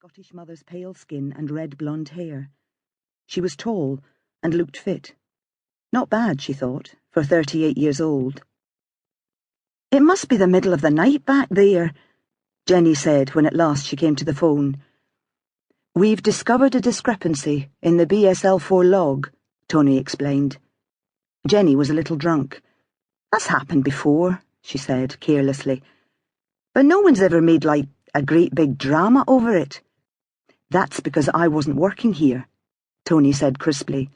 Scottish mother's pale skin and red blonde hair. She was tall and looked fit. Not bad, she thought, for 38 years old. "It must be the middle of the night back there," Jenny said when at last she came to the phone. "We've discovered a discrepancy in the BSL-4 log," Toni explained. Jenny was a little drunk. "That's happened before," she said carelessly. "But no one's ever made, a great big drama over it." "That's because I wasn't working here," Toni said crisply.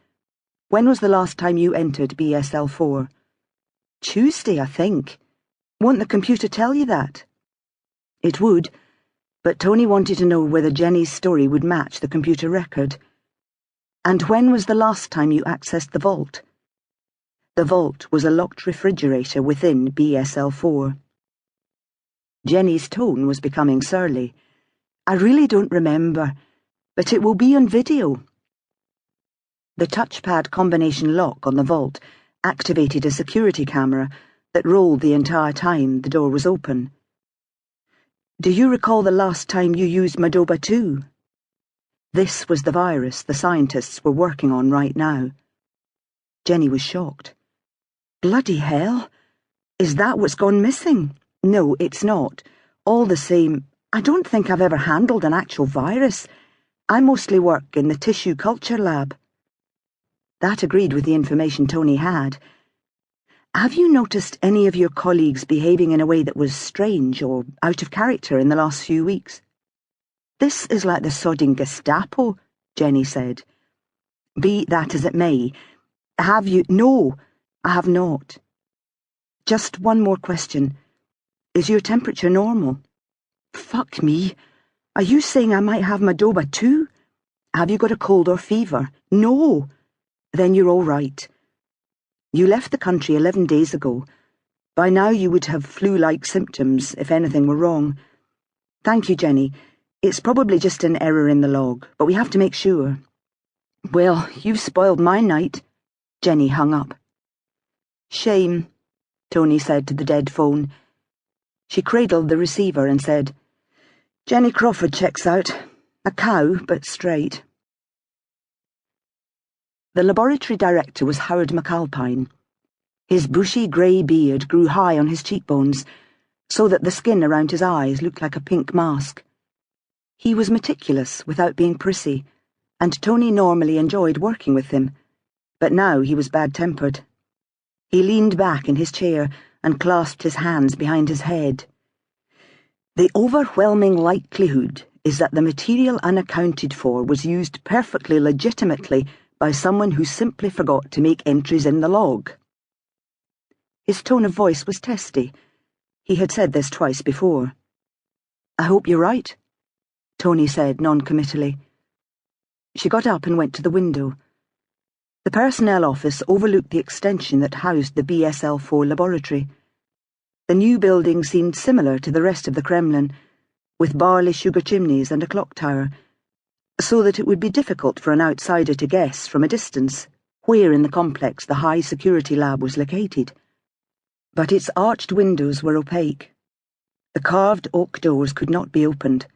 "When was the last time you entered BSL-4? "Tuesday, I think. Won't the computer tell you that?" It would, but Toni wanted to know whether Jenny's story would match the computer record. "And when was the last time you accessed the vault?" The vault was a locked refrigerator within BSL-4. Jenny's tone was becoming surly. "I really don't remember, but it will be on video." The touchpad combination lock on the vault activated a security camera that rolled the entire time the door was open. "Do you recall the last time you used Madoba 2? This was the virus the scientists were working on right now. Jenny was shocked. "Bloody hell! Is that what's gone missing?" "No, it's not. All the same, I don't think I've ever handled an actual virus. I mostly work in the tissue culture lab." That agreed with the information Toni had. "Have you noticed any of your colleagues behaving in a way that was strange or out of character in the last few weeks?" "This is like the sodding Gestapo," Jenny said. "Be that as it may, have you—" "No, I have not." "Just one more question. Is your temperature normal?" "Fuck me. Are you saying I might have Madoba too? Have you got a cold or fever?" "No." "Then you're all right. You left the country 11 days ago. By now you would have flu-like symptoms if anything were wrong. Thank you, Jenny. It's probably just an error in the log, but we have to make sure." "Well, you've spoiled my night." Jenny hung up. "Shame," Toni said to the dead phone. She cradled the receiver and said, "Jenny Crawford checks out. A cow, but straight." The laboratory director was Howard McAlpine. His bushy grey beard grew high on his cheekbones, so that the skin around his eyes looked like a pink mask. He was meticulous without being prissy, and Toni normally enjoyed working with him, but now he was bad-tempered. He leaned back in his chair and clasped his hands behind his head. "The overwhelming likelihood is that the material unaccounted for was used perfectly legitimately by someone who simply forgot to make entries in the log." His tone of voice was testy. He had said this twice before. "I hope you're right," Toni said non-committally. She got up and went to the window. The personnel office overlooked the extension that housed the BSL-4 laboratory. The new building seemed similar to the rest of the Kremlin, with barley sugar chimneys and a clock tower, so that it would be difficult for an outsider to guess from a distance where in the complex the high-security lab was located. But its arched windows were opaque. The carved oak doors could not be opened,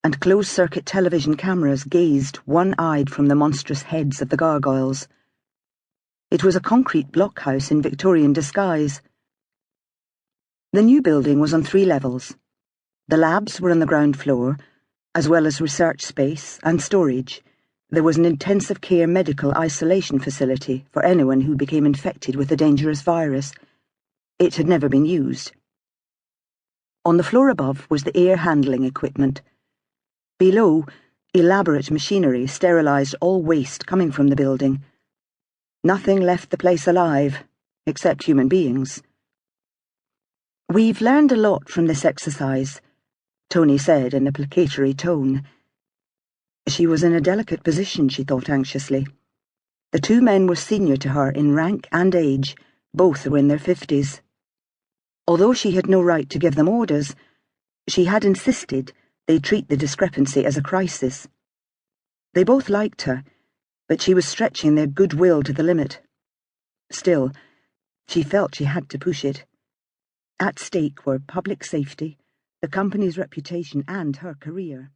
and closed-circuit television cameras gazed one-eyed from the monstrous heads of the gargoyles. It was a concrete blockhouse in Victorian disguise. The new building was on 3 levels. The labs were on the ground floor, as well as research space and storage. There was an intensive care medical isolation facility for anyone who became infected with a dangerous virus. It had never been used. On the floor above was the air handling equipment. Below, elaborate machinery sterilized all waste coming from the building. Nothing left the place alive, except human beings. "We've learned a lot from this exercise," Toni said in a placatory tone. She was in a delicate position, she thought anxiously. The 2 men were senior to her in rank and age, both were in their 50s. Although she had no right to give them orders, she had insisted they treat the discrepancy as a crisis. They both liked her, but she was stretching their goodwill to the limit. Still, she felt she had to push it. At stake were public safety, the company's reputation, and her career.